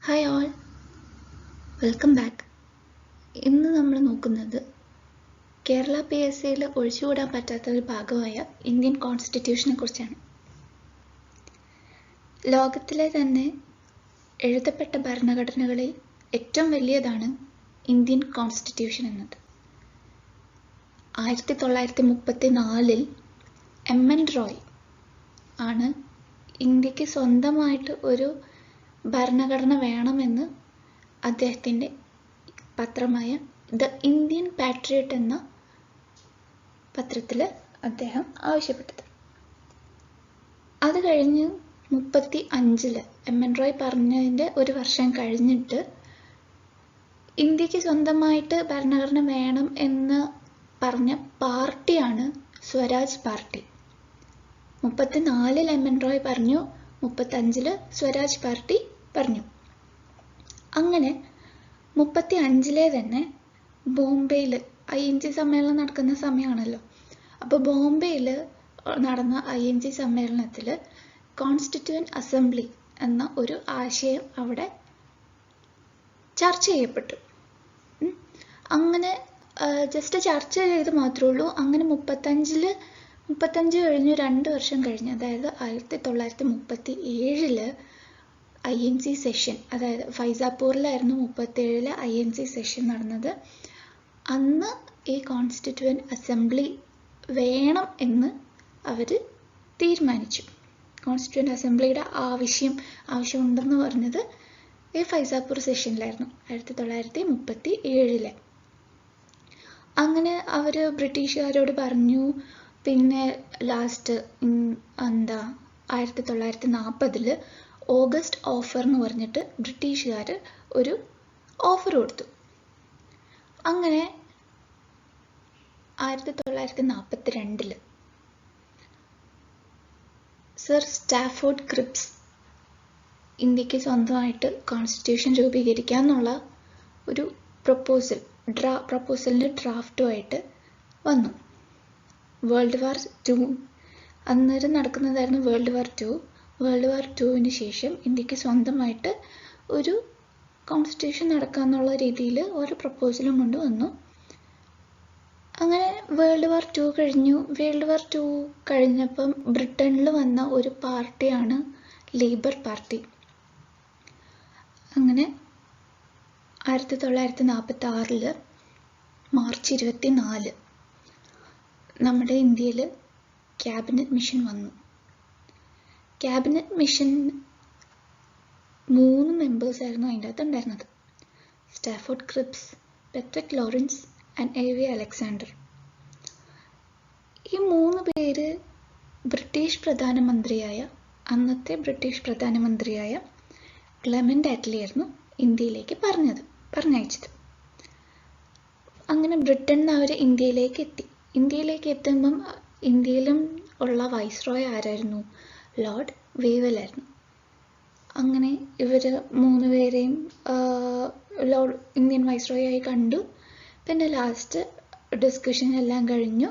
Hi all, welcome back. ഇന്ന് നമ്മൾ നോക്കുന്നത് കേരള PSCയിൽ ഒഴിച്ചുകൂടാൻ പറ്റാത്ത ഒരു ഭാഗമായ ഇന്ത്യൻ കോൺസ്റ്റിറ്റ്യൂഷനെ കുറിച്ചാണ്. ലോകത്തിലെ തന്നെ എഴുതപ്പെട്ട ഭരണഘടനകളിൽ ഏറ്റവും വലിയതാണ് ഇന്ത്യൻ കോൺസ്റ്റിറ്റ്യൂഷൻ എന്നത്. 1934 MN റോയ് ആണ് ഇന്ത്യക്ക് സ്വന്തമായിട്ട് ഒരു ഭരണഘടന വേണമെന്ന് അദ്ദേഹത്തിൻ്റെ പത്രമായ ദ ഇന്ത്യൻ പാട്രിയറ്റ് എന്ന പത്രത്തിൽ അദ്ദേഹം ആവശ്യപ്പെട്ടത്. അത് കഴിഞ്ഞ് 35 MN റോയ് പറഞ്ഞതിൻ്റെ ഒരു വർഷം കഴിഞ്ഞിട്ട് ഇന്ത്യക്ക് സ്വന്തമായിട്ട് ഭരണഘടന വേണം എന്ന് പറഞ്ഞ പാർട്ടിയാണ് സ്വരാജ് പാർട്ടി. 34 MN റോയ് പറഞ്ഞു, 35 സ്വരാജ് പാർട്ടി പറഞ്ഞു. അങ്ങനെ 35 തന്നെ ബോംബെയിൽ INC സമ്മേളനം നടക്കുന്ന സമയമാണല്ലോ. അപ്പോൾ ബോംബെയിൽ നടന്ന INC സമ്മേളനത്തിൽ കോൺസ്റ്റിറ്റ്യൂവൻ്റ് അസംബ്ലി എന്ന ഒരു ആശയം അവിടെ ചർച്ച ചെയ്യപ്പെട്ടു. അങ്ങനെ ജസ്റ്റ് ചർച്ച ചെയ്ത് മാത്രമേ ഉള്ളൂ. അങ്ങനെ 35 കഴിഞ്ഞ് 2 വർഷം കഴിഞ്ഞ്, അതായത് 1937 INC സെഷൻ, അതായത് ഫൈസാപൂറിലായിരുന്നു 37 INC സെഷൻ നടന്നത്. അന്ന് ഈ കോൺസ്റ്റിറ്റ്യൂവൻ്റ് അസംബ്ലി വേണം എന്ന് അവർ തീരുമാനിച്ചു. കോൺസ്റ്റിറ്റ്യൂവൻ്റ് അസംബ്ലിയുടെ ആവശ്യമുണ്ടെന്ന് പറഞ്ഞത് ഈ ഫൈസാപൂർ സെഷനിലായിരുന്നു 1937. അങ്ങനെ അവർ ബ്രിട്ടീഷുകാരോട് പറഞ്ഞു. പിന്നെ ലാസ്റ്റ് 1940 ഓഗസ്റ്റ് ഓഫർ എന്ന് പറഞ്ഞിട്ട് ബ്രിട്ടീഷുകാർ ഒരു ഓഫർ കൊടുത്തു. അങ്ങനെ 1942 സർ സ്റ്റാഫോർഡ് ക്രിപ്സ് ഇന്ത്യക്ക് സ്വന്തമായിട്ട് കോൺസ്റ്റിറ്റ്യൂഷൻ രൂപീകരിക്കാന്നുള്ള ഒരു പ്രപ്പോസലിൻ്റെ ഡ്രാഫ്റ്റുമായിട്ട് വന്നു. വേൾഡ് വാർ 2 അന്നേരം നടക്കുന്നതായിരുന്നു. വേൾഡ് വാർ 2 ശേഷം ഇന്ത്യക്ക് സ്വന്തമായിട്ട് ഒരു കോൺസ്റ്റിറ്റ്യൂഷൻ നടക്കാന്നുള്ള രീതിയിൽ ഒരു പ്രപ്പോസലും കൊണ്ടുവന്നു. അങ്ങനെ വേൾഡ് വാർ 2 കഴിഞ്ഞു. വേൾഡ് വാർ 2 കഴിഞ്ഞപ്പം ബ്രിട്ടനിൽ വന്ന ഒരു പാർട്ടിയാണ് ലേബർ പാർട്ടി. അങ്ങനെ 1946 മാർച്ച് 24 നമ്മുടെ ഇന്ത്യയിൽ ക്യാബിനറ്റ് മിഷൻ വന്നു. ക്യാബിനറ്റ് മിഷൻ 3 മെമ്പേഴ്സായിരുന്നു അതിൻ്റെ അകത്ത് ഉണ്ടായിരുന്നത്: Stafford Cripps, പെട്രിക് Lawrence and AV Alexander. ഈ 3 പേര് അന്നത്തെ ബ്രിട്ടീഷ് പ്രധാനമന്ത്രിയായ ക്ലെമന്റ് ആറ്റ്ലി ആയിരുന്നു ഇന്ത്യയിലേക്ക് പറഞ്ഞയച്ചത്. അങ്ങനെ ബ്രിട്ടനിൽ നിന്ന് അവർ ഇന്ത്യയിലേക്ക് എത്തുമ്പം ഇന്ത്യയിലും ഉള്ള വൈസ്രോയ് ആരായിരുന്നു? ലോർഡ് വേവലായിരുന്നു. അങ്ങനെ ഇവർ 3 പേരെയും ഇന്ത്യൻ വൈസ്രോയായി കണ്ടു. പിന്നെ ലാസ്റ്റ് ഡിസ്കഷൻ എല്ലാം കഴിഞ്ഞു.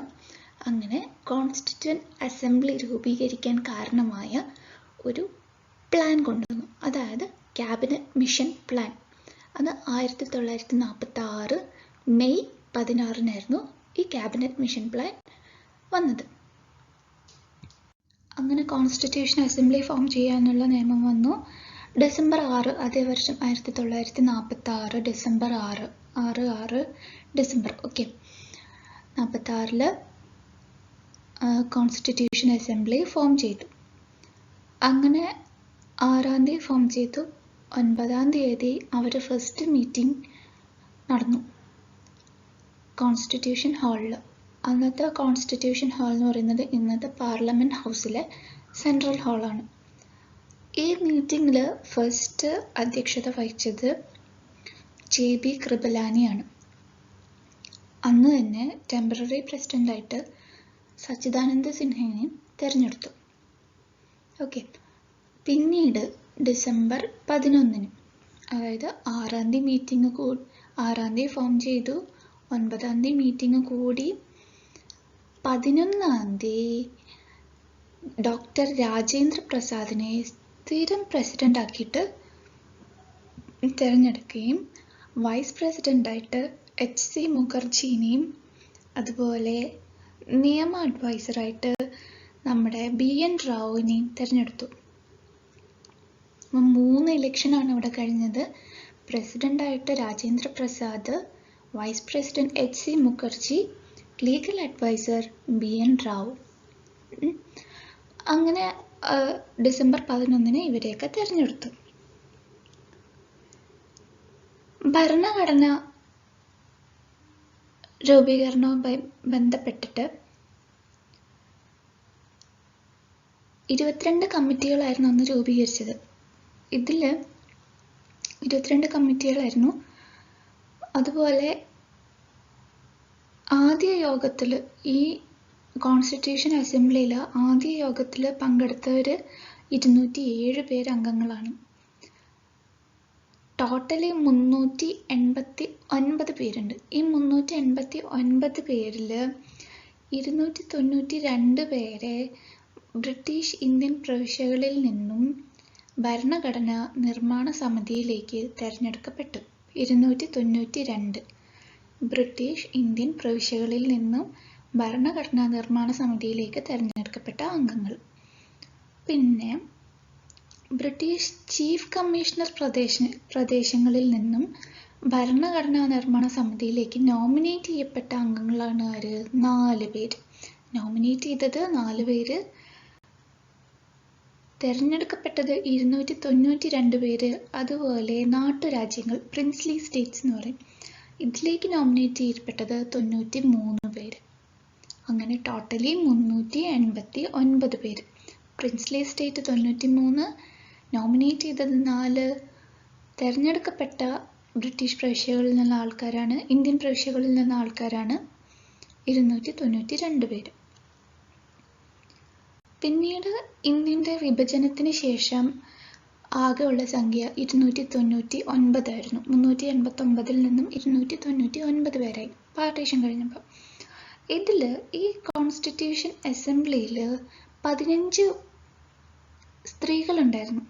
അങ്ങനെ കോൺസ്റ്റിറ്റ്യൂവൻ്റ് അസംബ്ലി രൂപീകരിക്കാൻ കാരണമായ ഒരു പ്ലാൻ കൊണ്ടുവന്നു, അതായത് ക്യാബിനറ്റ് മിഷൻ പ്ലാൻ. അത് 1946 മെയ് 16 ഈ ക്യാബിനറ്റ് മിഷൻ പ്ലാൻ വന്നത്. അങ്ങനെ കോൺസ്റ്റിറ്റ്യൂഷൻ അസംബ്ലി ഫോം ചെയ്യാനുള്ള നിയമം വന്നു. ഡിസംബർ 6 അതേ വർഷം 1946 December 6 December 46 constitution assembly form ചെയ്തു. അങ്ങനെ 6-ാം തീയതി ഫോം ചെയ്തു. 9-ാം തീയതി അവർ ഫസ്റ്റ് മീറ്റിംഗ് നടന്നു കോൺസ്റ്റിറ്റ്യൂഷൻ ഹാളിൽ. അന്നത്തെ കോൺസ്റ്റിറ്റ്യൂഷൻ ഹാൾ എന്ന് പറയുന്നത് ഇന്നത്തെ പാർലമെൻറ്റ് ഹൗസിലെ സെൻട്രൽ ഹാളാണ്. ഈ മീറ്റിങ്ങിൽ ഫസ്റ്റ് അധ്യക്ഷത വഹിച്ചത് JB കൃപലാനിയാണ്. അന്ന് തന്നെ ടെമ്പററി പ്രസിഡൻ്റായിട്ട് സച്ചിദാനന്ദ സിൻഹയെയും തിരഞ്ഞെടുത്തു. പിന്നീട് ഡിസംബർ 11, അതായത് 6-ാം തീയതി ഫോം ചെയ്തു. 9-ാം തീയതി മീറ്റിംഗ് കൂടി. 11-ാം തീയതി ഡോക്ടർ രാജേന്ദ്ര പ്രസാദിനെ സ്ഥിരം പ്രസിഡന്റ് ആക്കിയിട്ട് തിരഞ്ഞെടുക്കുകയും വൈസ് പ്രസിഡൻ്റായിട്ട് HC മുഖർജീനെയും അതുപോലെ നിയമ അഡ്വൈസറായിട്ട് നമ്മുടെ BN റാവുവിനെയും തിരഞ്ഞെടുത്തു. 3 ഇലക്ഷനാണ് ഇവിടെ കഴിഞ്ഞത്. പ്രസിഡൻ്റായിട്ട് Rajendra Prasad, vice president HC Mukherjee, legal adviser BN Rao. അങ്ങനെ ഡിസംബർ 11 ഇവരെയൊക്കെ തിരഞ്ഞെടുത്തു. ഭരണഘടന രൂപീകരണവുമായി ബന്ധപ്പെട്ടിട്ട് 22 കമ്മിറ്റികളായിരുന്നു അന്ന് രൂപീകരിച്ചത്. ഇതിൽ 22 കമ്മിറ്റികളായിരുന്നു. അതുപോലെ ആദ്യ യോഗത്തിൽ, ഈ കോൺസ്റ്റിറ്റ്യൂഷൻ അസംബ്ലിയിൽ ആദ്യ യോഗത്തിൽ പങ്കെടുത്തവർ 207 പേര് അംഗങ്ങളാണ്. ടോട്ടലി 389 പേരുണ്ട്. ഈ 389 പേരിൽ 292 പേരെ ബ്രിട്ടീഷ് ഇന്ത്യൻ പ്രവിശ്യകളിൽ നിന്നും ഭരണഘടനാ നിർമ്മാണ സമിതിയിലേക്ക് തിരഞ്ഞെടുക്കപ്പെട്ടു. 292 ബ്രിട്ടീഷ് ഇന്ത്യൻ പ്രവിശ്യകളിൽ നിന്നും ഭരണഘടനാ നിർമ്മാണ സമിതിയിലേക്ക് തിരഞ്ഞെടുക്കപ്പെട്ട അംഗങ്ങൾ. പിന്നെ ബ്രിട്ടീഷ് ചീഫ് കമ്മീഷണർ പ്രദേശങ്ങളിൽ നിന്നും ഭരണഘടനാ നിർമ്മാണ സമിതിയിലേക്ക് നോമിനേറ്റ് ചെയ്യപ്പെട്ട അംഗങ്ങളാണ് ആര്? 4 പേര്. നോമിനേറ്റ് ചെയ്തത് 4 പേര്, തിരഞ്ഞെടുക്കപ്പെട്ടത് 292 പേര്. അതുപോലെ നാട്ടുരാജ്യങ്ങൾ, പ്രിൻസ്ലി സ്റ്റേറ്റ്സ് എന്ന് പറയും, ഇതിലേക്ക് നോമിനേറ്റ് ചെയ്യപ്പെട്ടത് 93 പേര്. അങ്ങനെ ടോട്ടലി 389 പേര്. പ്രിൻസ്ലി സ്റ്റേറ്റ് 93, നോമിനേറ്റ് ചെയ്തത് 4, തിരഞ്ഞെടുക്കപ്പെട്ട ബ്രിട്ടീഷ് പ്രവിശ്യകളിൽ നിന്നുള്ള ആൾക്കാരാണ്, ഇന്ത്യൻ പ്രവിശ്യകളിൽ നിന്ന ആൾക്കാരാണ് 292 പേര്. പിന്നീട് ഇന്ത്യൻ്റെ വിഭജനത്തിന് ശേഷം ആകെയുള്ള സംഖ്യ 299 ആയിരുന്നു. 389 നിന്നും 299 പേരായി പാർട്ടീഷൻ കഴിഞ്ഞപ്പോൾ. ഇതിൽ ഈ കോൺസ്റ്റിറ്റ്യൂഷൻ അസംബ്ലിയിൽ 15 സ്ത്രീകളുണ്ടായിരുന്നു,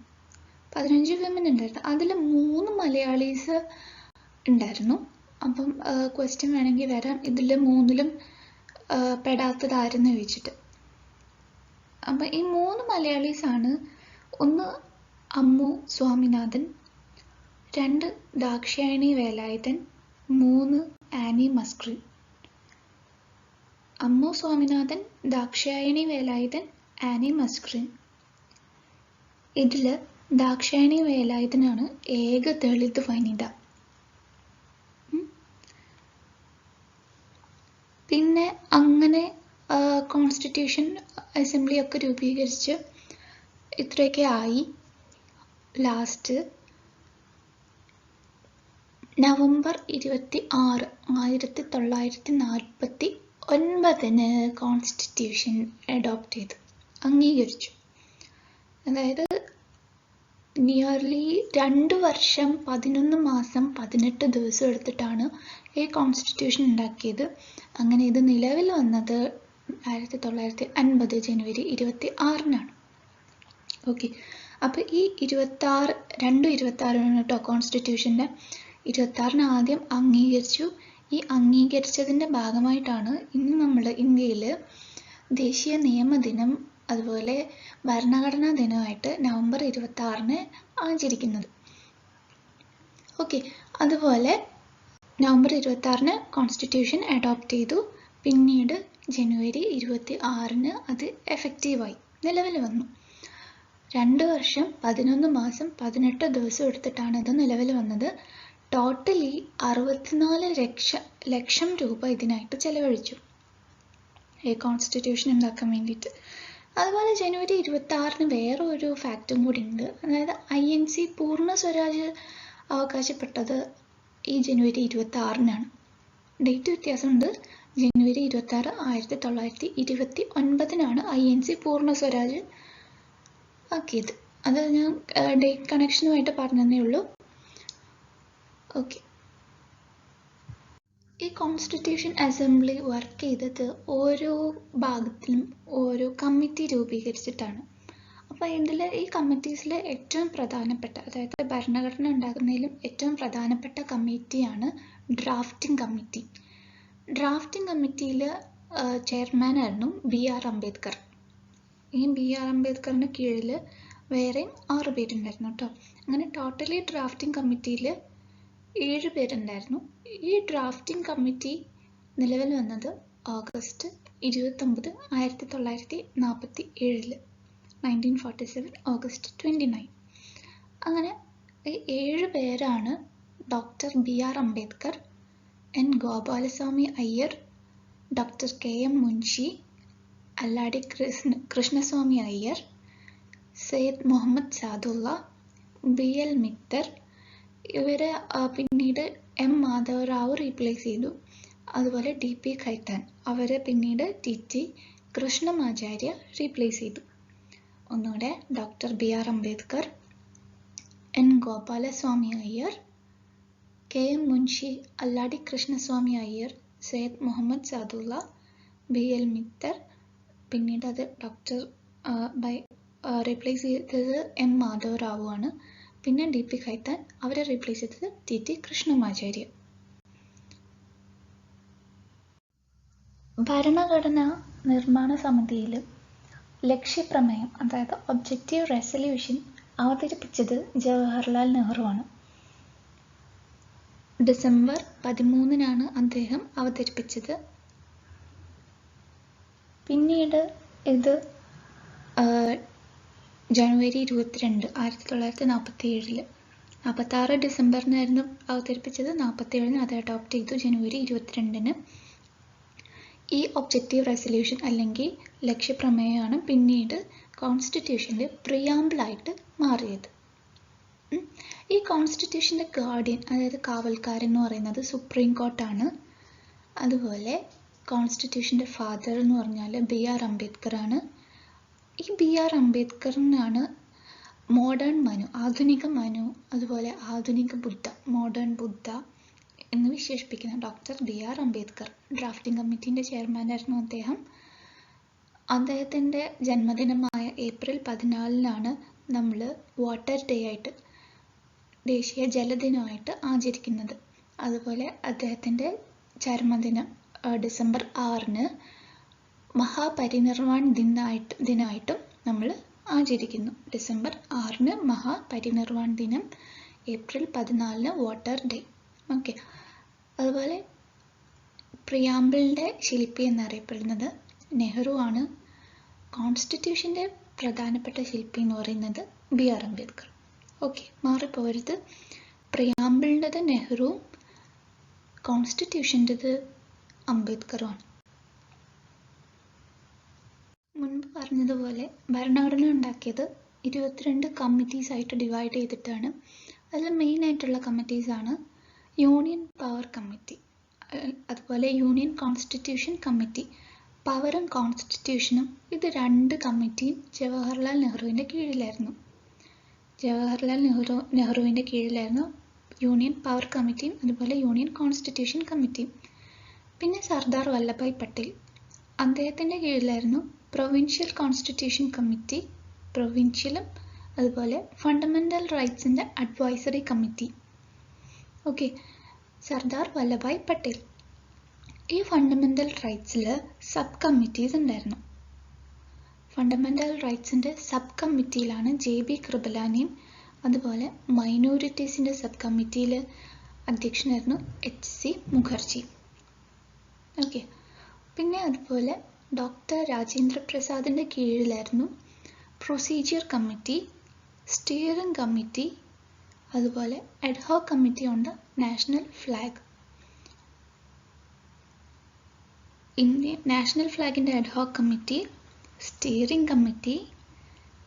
15 വിമൻ ഉണ്ടായിരുന്നു. അതിൽ 3 മലയാളീസ് ഉണ്ടായിരുന്നു. അപ്പം ക്വസ്റ്റ്യൻ വേണമെങ്കിൽ വരാം, ഇതിൽ 3ലും പെടാത്തത് ആരെന്ന് ചോദിച്ചിട്ട്. അപ്പം ഈ 3 മലയാളീസാണ്. ഒന്ന് അമ്മു സ്വാമിനാഥൻ, 2 ദാക്ഷായണി വേലായുധൻ, 3 ആനി മസ്ക്രീൻ. അമ്മു സ്വാമിനാഥൻ, ദാക്ഷായണി വേലായുധൻ, ആനി മസ്ക്രീൻ. ഇതിൽ ദാക്ഷായണി വേലായുധനാണ് ഏക ദളിത് വനിത. പിന്നെ അങ്ങനെ കോൺസ്റ്റിറ്റ്യൂഷൻ അസംബ്ലി ഒക്കെ രൂപീകരിച്ച് ഇത്രയൊക്കെ ആയി. ലാസ്റ്റ് നവംബർ 26, 1949 കോൺസ്റ്റിറ്റ്യൂഷൻ അഡോപ്റ്റ് ചെയ്തു, അംഗീകരിച്ചു. അതായത് നിയർലി 2 വർഷം 11 മാസം 18 ദിവസം എടുത്തിട്ടാണ് ഈ കോൺസ്റ്റിറ്റ്യൂഷൻ ഉണ്ടാക്കിയത്. അങ്ങനെ ഇത് നിലവിൽ വന്നത് 1950 ജനുവരി 26-നാണ്. ഓക്കെ, അപ്പോൾ ഈ 26 കേട്ടോ കോൺസ്റ്റിറ്റ്യൂഷൻ്റെ. 26 ആദ്യം അംഗീകരിച്ചു. ഈ അംഗീകരിച്ചതിൻ്റെ ഭാഗമായിട്ടാണ് ഇന്ന് നമ്മൾ ഇന്ത്യയിൽ ദേശീയ നിയമദിനം അതുപോലെ ഭരണഘടനാ ദിനമായിട്ട് നവംബർ 26 ആചരിക്കുന്നത്. ഓക്കെ, അതുപോലെ നവംബർ 26 കോൺസ്റ്റിറ്റ്യൂഷൻ അഡോപ്റ്റ് ചെയ്തു. പിന്നീട് ജനുവരി 26 അത് എഫക്റ്റീവായി, നിലവിൽ വന്നു. 2 വർഷം 11 മാസം 18 ദിവസം എടുത്തിട്ടാണ് ഇത് നിലവിൽ വന്നത്. ടോട്ടലി 64 ലക്ഷം രൂപ ഇതിനായിട്ട് ചെലവഴിച്ചു ഈ കോൺസ്റ്റിറ്റ്യൂഷൻ ഉണ്ടാക്കാൻ വേണ്ടിയിട്ട്. അതുപോലെ ജനുവരി 26 വേറെ ഒരു ഫാക്റ്റും കൂടി ഉണ്ട്. അതായത് INC പൂർണ്ണ സ്വരാജ് അവകാശപ്പെട്ടത് ഈ ജനുവരി 26-നാണ്. ഡേറ്റ് വ്യത്യാസമുണ്ട്. ജനുവരി 26, 1929-നാണ് INC പൂർണ്ണ സ്വരാജ് ആക്കിയത്. അത് ഞാൻ ഡേറ്റ് കണക്ഷനുമായിട്ട് പറഞ്ഞതേ ഉള്ളൂ. ഓക്കെ, ഈ കോൺസ്റ്റിറ്റ്യൂഷൻ അസംബ്ലി വർക്ക് ചെയ്തത് ഓരോ ഭാഗത്തിലും ഓരോ കമ്മിറ്റി രൂപീകരിച്ചിട്ടാണ്. അപ്പോൾ ഈ കമ്മിറ്റീസിൽ ഏറ്റവും പ്രധാനപ്പെട്ട, അതായത് ഭരണഘടന ഉണ്ടാക്കുന്നതിലും ഏറ്റവും പ്രധാനപ്പെട്ട കമ്മിറ്റിയാണ് ഡ്രാഫ്റ്റിംഗ് കമ്മിറ്റി. ഡ്രാഫ്റ്റിംഗ് കമ്മിറ്റിയിൽ ചെയർമാനായിരുന്നു BR അംബേദ്കർ. ഈ BR അംബേദ്കറിന് കീഴിൽ വേറെയും 6 പേരുണ്ടായിരുന്നു കേട്ടോ. അങ്ങനെ ടോട്ടലി ഡ്രാഫ്റ്റിംഗ് കമ്മിറ്റിയിൽ 7 പേരുണ്ടായിരുന്നു. ഈ ഡ്രാഫ്റ്റിംഗ് കമ്മിറ്റി നിലവിൽ വന്നത് ഓഗസ്റ്റ് 29, 1947, 1947 ഓഗസ്റ്റ് 29. അങ്ങനെ ഈ 7 പേരാണ് doctor BR Ambedkar, N. Gopalaswami Iyer, doctor KM Munshi, Alladi Krishnaswami Iyer, Syed Muhammad Saadullah, BL Mitter. ഇവരെ പിന്നീട് M. മാധവറാവു റീപ്ലേസ് ചെയ്തു. അതുപോലെ DP ഖൈത്താൻ, അവരെ പിന്നീട് TT കൃഷ്ണമാചാര്യ റീപ്ലേസ് ചെയ്തു. ഒന്നുകൂടെ doctor BR Ambedkar, N. Gopalaswami Iyer, KM Munshi, Alladi Krishnaswami Iyer, Syed Muhammad Saadullah, BL Mitter. പിന്നീട് അത് റീപ്ലേസ് ചെയ്തത് M. മാധവറാവു ആണ്. പിന്നെ DP ഖൈത്താൻ, അവരെ റീപ്ലേസ് ചെയ്തത് TT കൃഷ്ണമാചാര്യ. ഭരണഘടനാ നിർമ്മാണ സമിതിയിൽ ലക്ഷ്യപ്രമേയം, അതായത് ഒബ്ജക്റ്റീവ് റെസല്യൂഷൻ അവതരിപ്പിച്ചത് ജവഹർലാൽ നെഹ്റു ആണ്. ഡിസംബർ 13-നാണ് അദ്ദേഹം അവതരിപ്പിച്ചത്. പിന്നീട് ഇത് ജനുവരി 22, 1947, 46 ഡിസംബറിനായിരുന്നു അവതരിപ്പിച്ചത്. 47-ന് അത് അഡോപ്റ്റ് ചെയ്തു, ജനുവരി 22-ന്. ഈ ഒബ്ജക്റ്റീവ് റെസല്യൂഷൻ അല്ലെങ്കിൽ ലക്ഷ്യപ്രമേയമാണ് പിന്നീട് കോൺസ്റ്റിറ്റ്യൂഷൻ്റെ പ്രിയാമ്പിളായിട്ട് മാറിയത്. ഈ കോൺസ്റ്റിറ്റ്യൂഷൻ്റെ ഗാർഡിയൻ, അതായത് കാവൽക്കാരൻ എന്ന് പറയുന്നത് സുപ്രീം കോർട്ടാണ്. അതുപോലെ കോൺസ്റ്റിറ്റ്യൂഷൻ്റെ ഫാദർ എന്ന് പറഞ്ഞാൽ BR അംബേദ്കർ ആണ്. ഈ BR അംബേദ്കറിനാണ് മോഡേൺ മനു, ആധുനിക മനു, അതുപോലെ ആധുനിക ബുദ്ധ, മോഡേൺ ബുദ്ധ എന്ന് വിശേഷിപ്പിക്കുന്ന ഡോക്ടർ BR അംബേദ്കർ. ഡ്രാഫ്റ്റിംഗ് കമ്മിറ്റീൻ്റെ ചെയർമാനായിരുന്നു അദ്ദേഹം. അദ്ദേഹത്തിൻ്റെ ജന്മദിനമായ ഏപ്രിൽ 14-നാണ് നമ്മൾ വാട്ടർ ഡേ ആയിട്ട്, ദേശീയ ജലദിനമായിട്ട് ആചരിക്കുന്നത്. അതുപോലെ അദ്ദേഹത്തിൻ്റെ ചരമദിനം ഡിസംബർ 6-ന് മഹാപരിനിർവാൺ ദിനമായിട്ടും നമ്മൾ ആചരിക്കുന്നു. ഡിസംബർ 6-ന് മഹാപരിനിർവാൺ ദിനം, ഏപ്രിൽ 14-ന് വാട്ടർ ഡേ. ഓക്കെ. അതുപോലെ പ്രിയാമ്പിളിൻ്റെ ശില്പി എന്നറിയപ്പെടുന്നത് നെഹ്റു ആണ്. കോൺസ്റ്റിറ്റ്യൂഷൻ്റെ പ്രധാനപ്പെട്ട ശില്പി എന്ന് പറയുന്നത് BR അംബേദ്കർ. ഓക്കെ, മാറിപ്പോരുത്. പ്രിയാമ്പിളിൻ്റെത് നെഹ്റുവും കോൺസ്റ്റിറ്റ്യൂഷൻ്റെത് അംബേദ്കറുമാണ്. മുൻപ് പറഞ്ഞതുപോലെ ഭരണഘടന ഉണ്ടാക്കിയത് 22 കമ്മിറ്റീസ് ആയിട്ട് ഡിവൈഡ് ചെയ്തിട്ടാണ്. അതിൽ മെയിനായിട്ടുള്ള കമ്മിറ്റീസാണ് യൂണിയൻ പവർ കമ്മിറ്റി, അതുപോലെ യൂണിയൻ കോൺസ്റ്റിറ്റ്യൂഷൻ കമ്മിറ്റി. പവറും കോൺസ്റ്റിറ്റ്യൂഷനും, ഇത് 2 കമ്മിറ്റിയും ജവഹർലാൽ നെഹ്റുവിൻ്റെ കീഴിലായിരുന്നു. നെഹ്റുവിൻ്റെ കീഴിലായിരുന്നു യൂണിയൻ പവർ കമ്മിറ്റിയും അതുപോലെ യൂണിയൻ കോൺസ്റ്റിറ്റ്യൂഷൻ കമ്മിറ്റിയും. പിന്നെ സർദാർ വല്ലഭായ് പട്ടേൽ, അദ്ദേഹത്തിൻ്റെ കീഴിലായിരുന്നു പ്രൊവിൻഷ്യൽ കോൺസ്റ്റിറ്റ്യൂഷൻ കമ്മിറ്റി, പ്രൊവിൻഷ്യലും അതുപോലെ ഫണ്ടമെൻ്റൽ റൈറ്റ്സിൻ്റെ advisory committee. Okay, Sardar Vallabhbhai Patel. ഈ ഫണ്ടമെൻ്റൽ റൈറ്റ്സിൽ സബ് കമ്മിറ്റീസ് ഉണ്ടായിരുന്നു. ഫണ്ടമെൻ്റൽ റൈറ്റ്സിൻ്റെ സബ് കമ്മിറ്റിയിലാണ് JB കൃപലാനിയും, അതുപോലെ മൈനോറിറ്റീസിൻ്റെ സബ് കമ്മിറ്റിയിൽ അധ്യക്ഷനായിരുന്നു HC മുഖർജി. ഓക്കെ, പിന്നെ അതുപോലെ ഡോക്ടർ രാജേന്ദ്ര പ്രസാദിൻ്റെ കീഴിലായിരുന്നു പ്രൊസീജിയർ കമ്മിറ്റി, സ്റ്റിയറിംഗ് കമ്മിറ്റി, അതുപോലെ ad hoc committee on the national flag. National ഫ്ലാഗിൻ്റെ ad hoc committee, steering committee,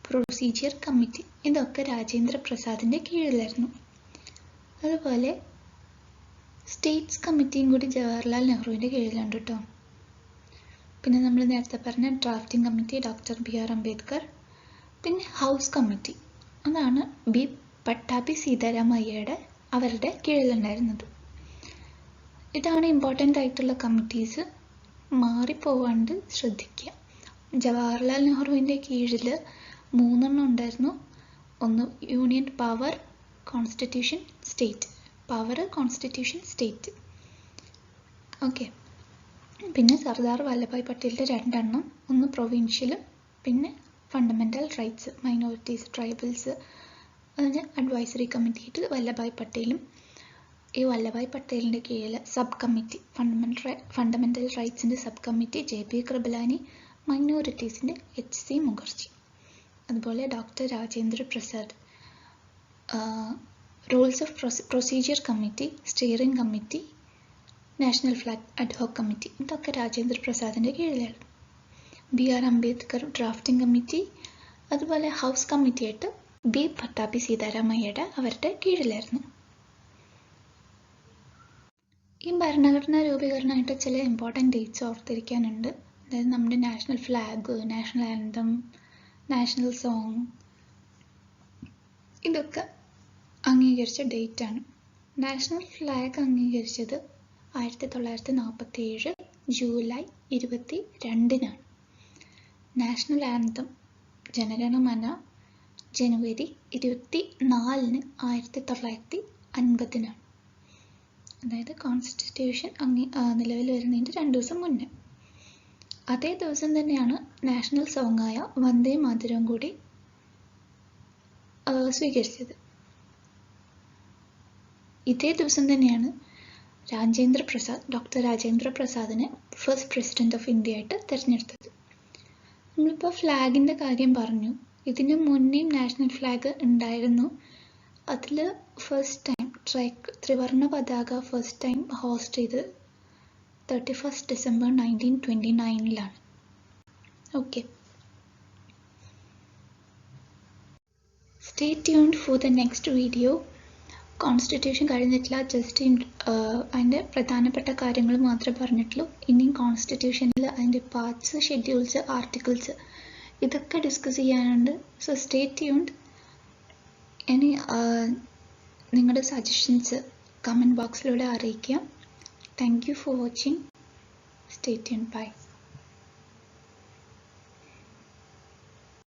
procedure committee, ഇതൊക്കെ രാജേന്ദ്ര പ്രസാദിൻ്റെ കീഴിലായിരുന്നു. അതുപോലെ സ്റ്റേറ്റ്സ് കമ്മിറ്റിയും കൂടി ജവഹർലാൽ നെഹ്റുവിൻ്റെ കീഴിലുണ്ട് കേട്ടോ. പിന്നെ നമ്മൾ നേരത്തെ പറഞ്ഞ drafting committee doctor BR Ambedkar. പിന്നെ ഹൗസ് കമ്മിറ്റി, അതാണ് പട്ടാഭി സീതാരാമയ്യയുടെ അവരുടെ കീഴിലുണ്ടായിരുന്നത്. ഇതാണ് ഇമ്പോർട്ടൻ്റ് ആയിട്ടുള്ള കമ്മിറ്റീസ്. മാറിപ്പോവാണ്ട് ശ്രദ്ധിക്കുക. ജവഹർലാൽ നെഹ്റുവിൻ്റെ കീഴിൽ മൂന്നെണ്ണം ഉണ്ടായിരുന്നു. ഒന്ന് union power, constitution, state. Power, constitution, state. Okay. പിന്നെ സർദാർ വല്ലഭായ് പട്ടേലിൻ്റെ 2 എണ്ണം, ഒന്ന് പ്രൊവിൻഷ്യലും പിന്നെ ഫണ്ടമെൻ്റൽ റൈറ്റ്സ്, മൈനോറിറ്റീസ്, ട്രൈബൽസ്, അതിന് അഡ്വൈസറി കമ്മിറ്റി ആയിട്ട് വല്ലഭായ് പട്ടേലും. ഈ വല്ലഭായ് പട്ടേലിൻ്റെ കീഴിൽ സബ് കമ്മിറ്റി, ഫണ്ടമെൻ്റൽ റൈറ്റ്സിൻ്റെ സബ് കമ്മിറ്റി JP കൃപലാനി, മൈനോറിറ്റീസിൻ്റെ HC മുഖർജി. അതുപോലെ doctor Rajendra Prasad, rules of procedure committee, steering committee, national flag ad hoc committee, ഇതൊക്കെ രാജേന്ദ്ര പ്രസാദിൻ്റെ കീഴിലാണ്. BR അംബേദ്കർ ഡ്രാഫ്റ്റിംഗ് കമ്മിറ്റി, അതുപോലെ ഹൗസ് കമ്മിറ്റി ആയിട്ട് B പട്ടാഭി സീതാരാമയ്യയുടെ അവരുടെ കീഴിലായിരുന്നു. ഈ ഭരണഘടനാ രൂപീകരണമായിട്ട് ചില ഇമ്പോർട്ടൻറ്റ് ഡേറ്റ്സ് ഓർത്തിരിക്കാനുണ്ട്. അതായത് നമ്മുടെ national flag, national anthem, national song, ഇതൊക്കെ അംഗീകരിച്ച ഡേറ്റാണ്. നാഷണൽ ഫ്ലാഗ് അംഗീകരിച്ചത് 1947 ജൂലൈ 22-നാണ്. നാഷണൽ ആന്തം ജനഗണമന ജനുവരി 24-ന് 1950-നാണ്. അതായത് കോൺസ്റ്റിറ്റ്യൂഷൻ നിലവിൽ വരുന്നതിൻ്റെ 2 ദിവസം മുന്നേ. അതേ ദിവസം തന്നെയാണ് നാഷണൽ സോങ്ങായ വന്ദേ മാതരം കൂടി സ്വീകരിച്ചത്. ഇതേ ദിവസം തന്നെയാണ് ഡോക്ടർ രാജേന്ദ്ര പ്രസാദിനെ ഫസ്റ്റ് പ്രസിഡന്റ് ഓഫ് ഇന്ത്യ ആയിട്ട് തിരഞ്ഞെടുത്തത്. നമ്മളിപ്പോൾ ഫ്ലാഗിൻ്റെ കാര്യം പറഞ്ഞു. ഇതിന് മുന്നേയും നാഷണൽ ഫ്ലാഗ് ഉണ്ടായിരുന്നു. അതിൽ ഫസ്റ്റ് ടൈം ത്രിവർണ്ണ പതാക ഫസ്റ്റ് ടൈം ഹോസ്റ്റ് ചെയ്ത് 31 ഡിസംബർ 1929-ലാണ്. Okay. Stay tuned for the next video. Constitution കഴിഞ്ഞിട്ടില്ല, ജസ്റ്റ് അതിൻ്റെ പ്രധാനപ്പെട്ട കാര്യങ്ങൾ മാത്രമേ പറഞ്ഞിട്ടുള്ളൂ. ഇനിയും കോൺസ്റ്റിറ്റ്യൂഷനിൽ അതിൻ്റെ പാർട്സ്, ഷെഡ്യൂൾസ്, ആർട്ടിക്കിൾസ് ഇതൊക്കെ ഡിസ്കസ് ചെയ്യാനുണ്ട്. So stay tuned. ഇനി നിങ്ങളുടെ സജഷൻസ് കമൻറ്റ് ബോക്സിലൂടെ അറിയിക്കാം. Thank you for watching. Stay tuned. By.